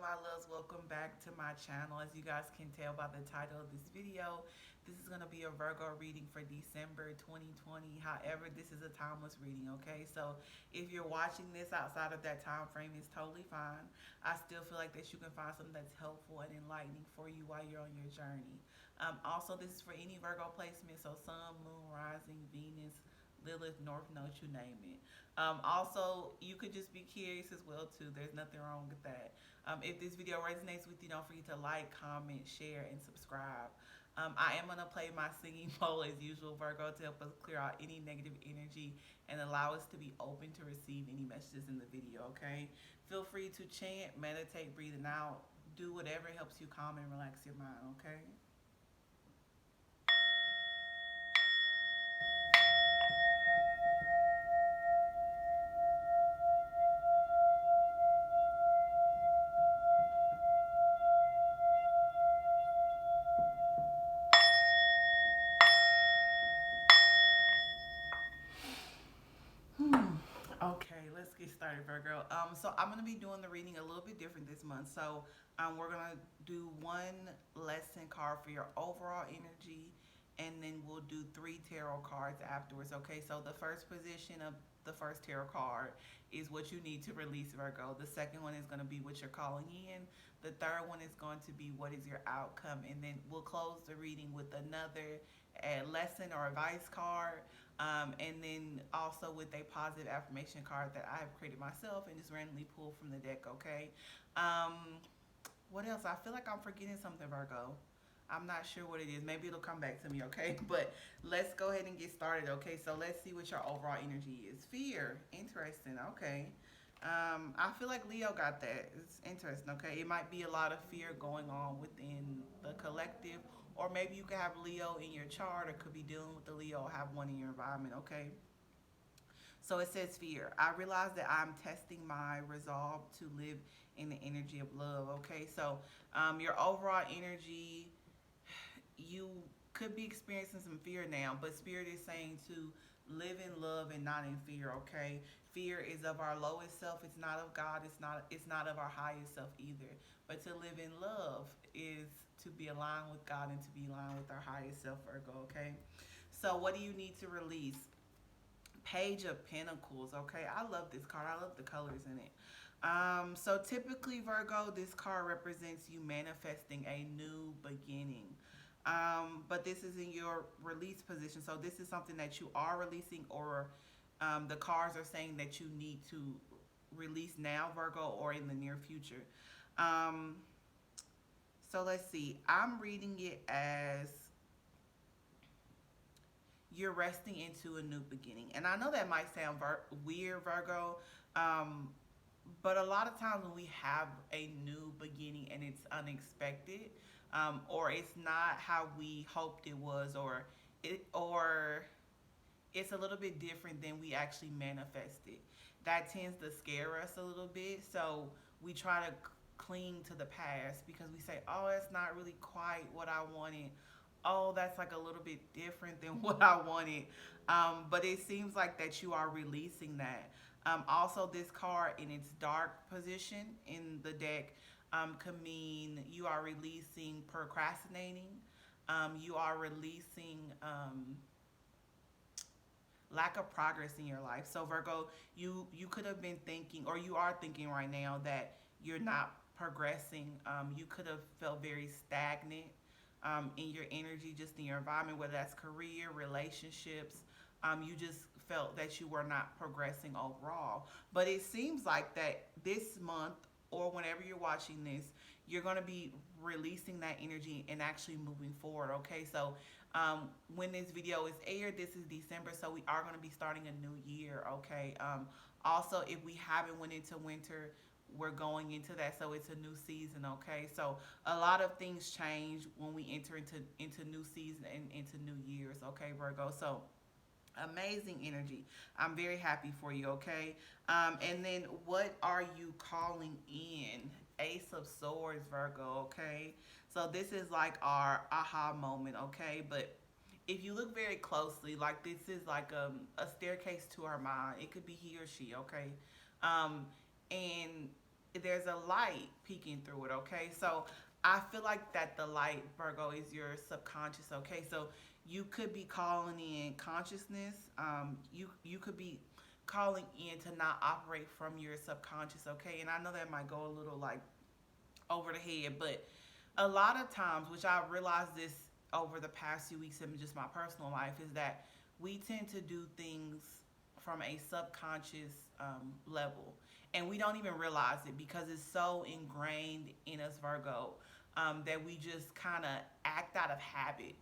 my loves, welcome back to my channel. As you guys can tell by the title of this video, this is going to be a Virgo reading for December 2020. However, this is a timeless reading, okay? So if you're watching this outside of that time frame, it's totally fine. I still feel like that you can find something that's helpful and enlightening for you while you're on your journey. Also, this is for any Virgo placement, so Sun, Moon, Rising, Venus, Lilith, North Node, you name it. Also, you could just be curious as well too. There's nothing wrong with that. If this video resonates with you, don't forget to like, comment, share, and subscribe. I am gonna play my singing bowl as usual, Virgo, to help us clear out any negative energy and allow us to be open to receive any messages in the video. Okay. Feel free to chant, meditate, breathing out, do whatever helps you calm and relax your mind. Okay. Okay, let's get started, Virgo. So I'm gonna be doing the reading a little bit different this month. So we're gonna do one lesson card for your overall energy, and then we'll do three tarot cards afterwards. Okay, so the first position of the first tarot card is what you need to release, Virgo. The second one is gonna be what you're calling in. The third one is going to be what is your outcome, and then we'll close the reading with another lesson or advice card, and then also with a positive affirmation card that I have created myself and just randomly pulled from the deck, okay? Um, what else? I feel like I'm forgetting something, Virgo. I'm not sure what it is. Maybe it'll come back to me, okay? But let's go ahead and get started, okay? So let's see what your overall energy is. Fear. Interesting, okay. I feel like Leo got that. It's interesting, okay? It might be a lot of fear going on within the collective, or maybe you could have Leo in your chart, or could be dealing with the Leo, or have one in your environment, okay? So it says fear. I realize that I'm testing my resolve to live in the energy of love, okay? So your overall energy, you could be experiencing some fear now, but Spirit is saying to live in love and not in fear, okay? Fear is of our lowest self. It's not of God. It's not of our highest self either. But to live in love is to be aligned with God and to be aligned with our highest self, Virgo, okay? So what do you need to release? Page of Pentacles, okay? I love this card. I love the colors in it. So typically, Virgo, this card represents you manifesting a new beginning. But this is in your release position. So this is something that you are releasing, or the cards are saying that you need to release now, Virgo, or in the near future. Um, so let's see. I'm reading it as you're resting into a new beginning. And I know that might sound weird, Virgo, um, but a lot of times when we have a new beginning and it's unexpected, or it's not how we hoped it was, or it's a little bit different than we actually manifested, that tends to scare us a little bit. So we try to cling to the past because we say, oh, it's not really quite what I wanted. Oh, that's like a little bit different than what I wanted. But it seems like that you are releasing that. Also, this card in its dark position in the deck could mean you are releasing procrastinating. You are releasing lack of progress in your life. So Virgo, you could have been thinking, or you are thinking right now, that you're not progressing. You could have felt very stagnant in your energy, just in your environment, whether that's career, relationships. You just felt that you were not progressing overall. But it seems like that this month, or whenever you're watching this, you're going to be releasing that energy and actually moving forward, okay? So when this video is aired, this is December, so we are going to be starting a new year, okay? Also, if we haven't went into winter, we're going into that, so it's a new season, okay? So a lot of things change when we enter into new season and into new years, okay, Virgo? So amazing energy. I'm very happy for you, okay? And then what are you calling in? Ace of Swords, Virgo, okay? So this is like our aha moment, okay? But if you look very closely, like this is like a staircase to our mind. It could be he or she, okay? And there's a light peeking through it, okay? So I feel like that the light, Virgo, is your subconscious, okay? So you could be calling in consciousness. You could be calling in to not operate from your subconscious, okay? And I know that might go a little like over the head, but a lot of times, which I realized this over the past few weeks in just my personal life, is that we tend to do things from a subconscious level, and we don't even realize it because it's so ingrained in us, Virgo, that we just kind of act out of habit.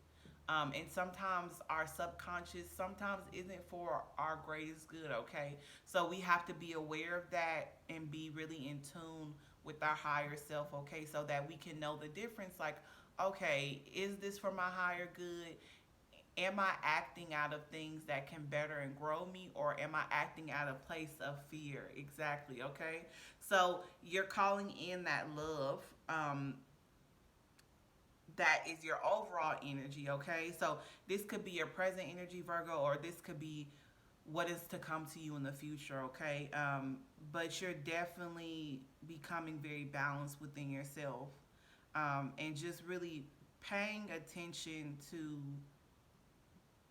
And sometimes our subconscious sometimes isn't for our greatest good, okay? So we have to be aware of that and be really in tune with our higher self, okay? So that we can know the difference, like, okay, is this for my higher good? Am I acting out of things that can better and grow me, or am I acting out of place of fear? Exactly, okay? So you're calling in that love. That is your overall energy, okay? So this could be your present energy, Virgo, or this could be what is to come to you in the future, okay? But you're definitely becoming very balanced within yourself, and just really paying attention to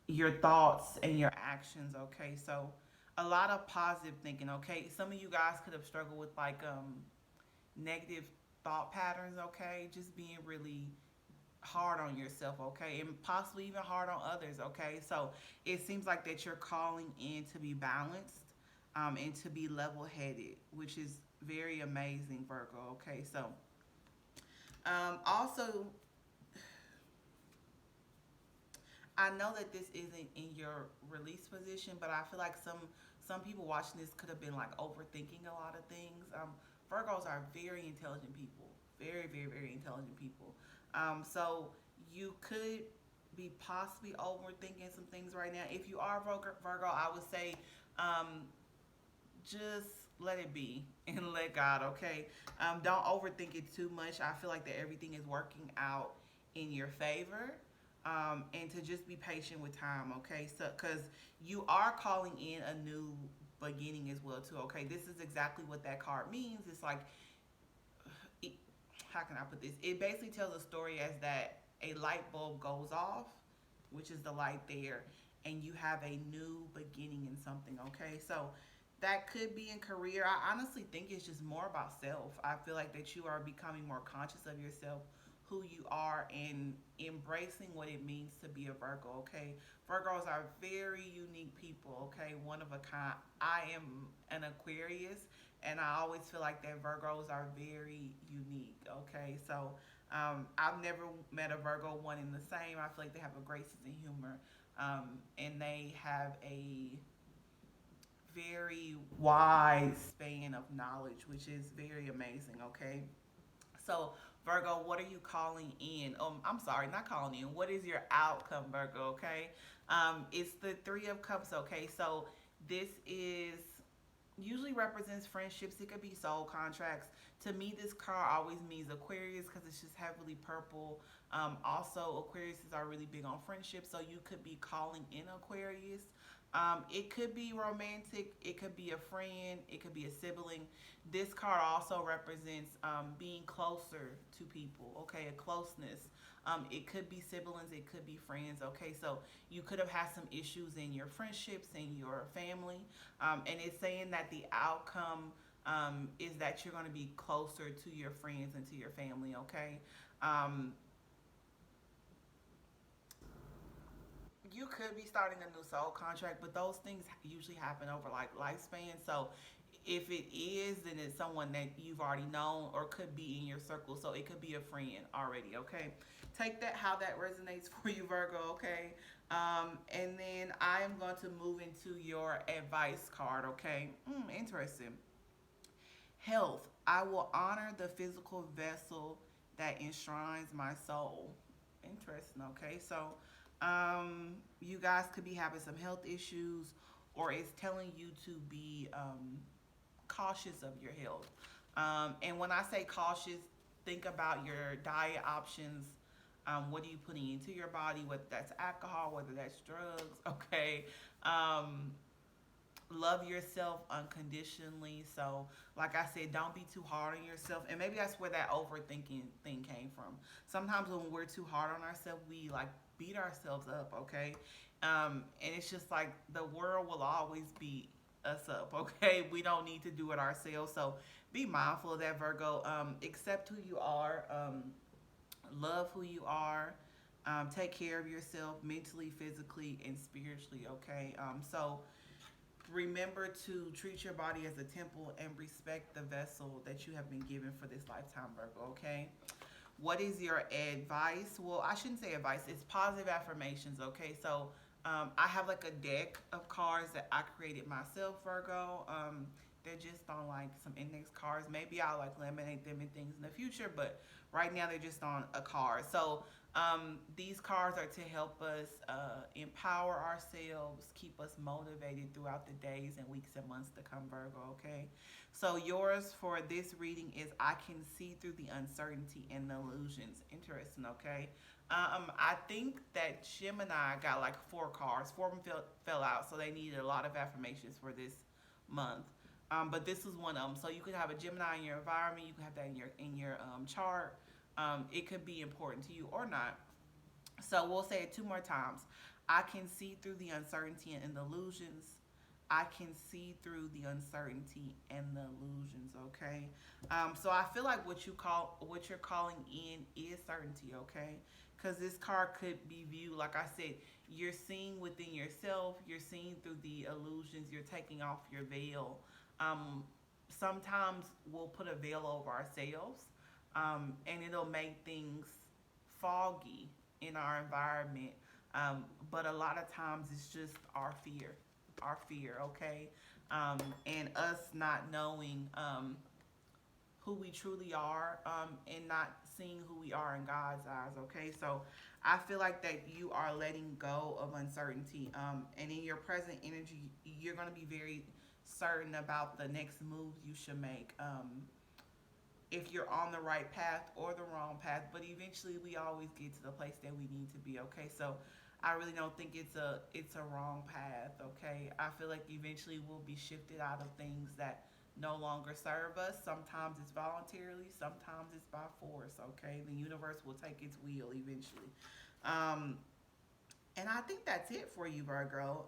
your thoughts and your actions, okay? So a lot of positive thinking, okay? Some of you guys could have struggled with like negative thought patterns, okay? Just being really hard on yourself, okay, and possibly even hard on others, okay. So it seems like that you're calling in to be balanced, and to be level-headed, which is very amazing, Virgo, okay. So also, I know that this isn't in your release position, but I feel like some people watching this could have been like overthinking a lot of things. Virgos are very intelligent people, very, very, very intelligent people. So you could be possibly overthinking some things right now. If you are Virgo, I would say um, just let it be and let God, okay? Don't overthink it too much. I feel like that everything is working out in your favor. And to just be patient with time, okay? So, because you are calling in a new beginning as well, too, okay? This is exactly what that card means. It's like, it, how can I put this? It basically tells a story as that a light bulb goes off, which is the light there, and you have a new beginning in something, okay? So that could be in career. I honestly think it's just more about self. I feel like that you are becoming more conscious of yourself, who you are, and embracing what it means to be a Virgo, okay? Virgos are very unique people, okay? One of a kind. I am an Aquarius, and I always feel like that Virgos are very unique, okay? So I've never met a Virgo one in the same. I feel like they have a great sense of humor, and they have a very wide span of knowledge, which is very amazing, okay? So, Virgo, what are you calling in? I'm sorry, not calling in. What is your outcome, Virgo, okay? It's the Three of Cups, okay? So, this is usually represents friendships. It could be soul contracts. To me, this card always means Aquarius because it's just heavily purple. Also, Aquariuses are really big on friendship, so you could be calling in Aquarius. It could be romantic. It could be a friend. It could be a sibling. This card also represents being closer to people. Okay, a closeness. It could be siblings. It could be friends. Okay, so you could have had some issues in your friendships and your family, and it's saying that the outcome is that you're going to be closer to your friends and to your family. Okay. Um, you could be starting a new soul contract, but those things usually happen over like lifespan. So if it is, then it's someone that you've already known or could be in your circle. So it could be a friend already, okay? Take that how that resonates for you, Virgo, okay? And then I am going to move into your advice card, okay? Interesting. Health. I will honor the physical vessel that enshrines my soul. Interesting. Okay, so you guys could be having some health issues, or it's telling you to be cautious of your health. And when I say cautious, think about your diet options. What are you putting into your body? Whether that's alcohol, whether that's drugs. Okay. Um, love yourself unconditionally. So, like I said, don't be too hard on yourself. And maybe that's where that overthinking thing came from. Sometimes when we're too hard on ourselves, we like beat ourselves up, okay? And it's just like the world will always beat us up, okay? We don't need to do it ourselves. So be mindful of that, Virgo. Accept who you are. Love who you are. Take care of yourself mentally, physically, and spiritually, okay? So remember to treat your body as a temple and respect the vessel that you have been given for this lifetime, Virgo, okay? What is your advice? Well, I shouldn't say advice, it's positive affirmations, okay? So I have like a deck of cards that I created myself, Virgo. They're just on like some index cards. Maybe I'll like laminate them and things in the future, but right now they're just on a card. So these cards are to help us empower ourselves, keep us motivated throughout the days and weeks and months to come, Virgo, okay? So yours for this reading is I can see through the uncertainty and the illusions. Interesting, okay? I think that Gemini got like 4 cards. 4 of them fell out, so they needed a lot of affirmations for this month. But this is one of them. So you could have a Gemini in your environment. You could have that in your chart. It could be important to you or not. So we'll say it 2 more times. I can see through the uncertainty and the illusions. I can see through the uncertainty and the illusions. Okay. So I feel like what you're calling in is certainty. Okay. Because this card could be viewed, like I said, you're seeing within yourself. You're seeing through the illusions. You're taking off your veil. Um, Sometimes we'll put a veil over ourselves, and it'll make things foggy in our environment. But a lot of times it's just our fear, okay, and us not knowing who we truly are, and not seeing who we are in God's eyes, okay? So I feel like that you are letting go of uncertainty, and in your present energy, you're going to be very certain about the next moves you should make. If you're on the right path or the wrong path, but eventually we always get to the place that we need to be, okay? So I really don't think it's a wrong path, okay? I feel like eventually we'll be shifted out of things that no longer serve us. Sometimes it's voluntarily, sometimes it's by force, okay? The universe will take its wheel eventually. Um, and I think that's it for you, Virgo.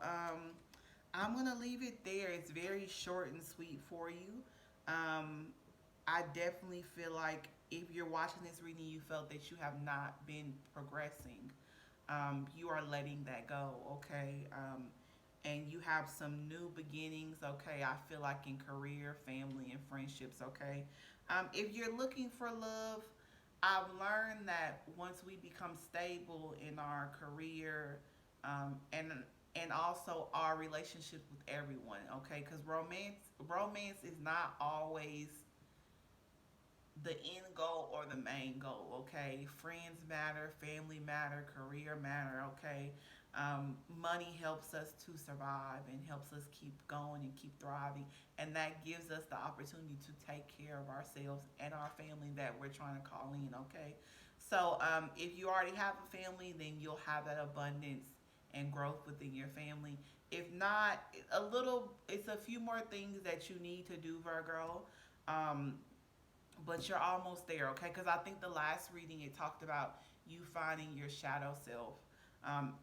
I'm gonna leave it there. It's very short and sweet for you. Um, I definitely feel like if you're watching this reading, you felt that you have not been progressing. You are letting that go, okay? And you have some new beginnings, okay? I feel like in career, family, and friendships, okay? If you're looking for love, I've learned that once we become stable in our career, and also our relationships with everyone, okay? Because romance is not always the end goal or the main goal, okay? Friends matter, family matter, career matter, okay? Money helps us to survive and helps us keep going and keep thriving, and that gives us the opportunity to take care of ourselves and our family that we're trying to call in, okay? So if you already have a family, then you'll have that abundance and growth within your family. If not, it's a few more things that you need to do, Virgo. Um, but you're almost there, okay? Because I think the last reading it talked about you finding your shadow self,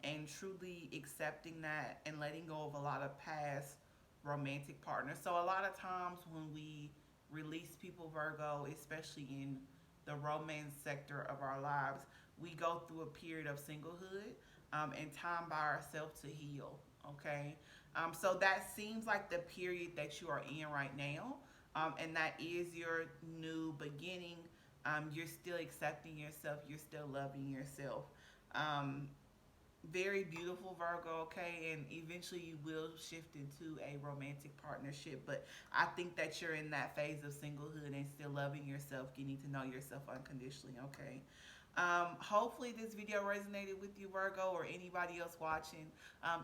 and truly accepting that and letting go of a lot of past romantic partners. So a lot of times when we release people, Virgo, especially in the romance sector of our lives, we go through a period of singlehood, and time by ourselves to heal, okay? So that seems like the period that you are in right now, and that is your new beginning. You're still accepting yourself, you're still loving yourself. Um, Very beautiful, Virgo, okay? And eventually you will shift into a romantic partnership, but I think that you're in that phase of singlehood and still loving yourself, getting to know yourself unconditionally, okay? Hopefully this video resonated with you, Virgo, or anybody else watching.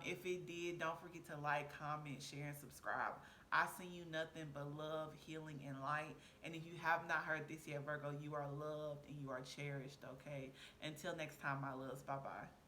If it did, don't forget to like, comment, share, and subscribe. I send you nothing but love, healing, and light. And if you have not heard this yet, Virgo, you are loved and you are cherished, okay? Until next time, my loves. Bye-bye.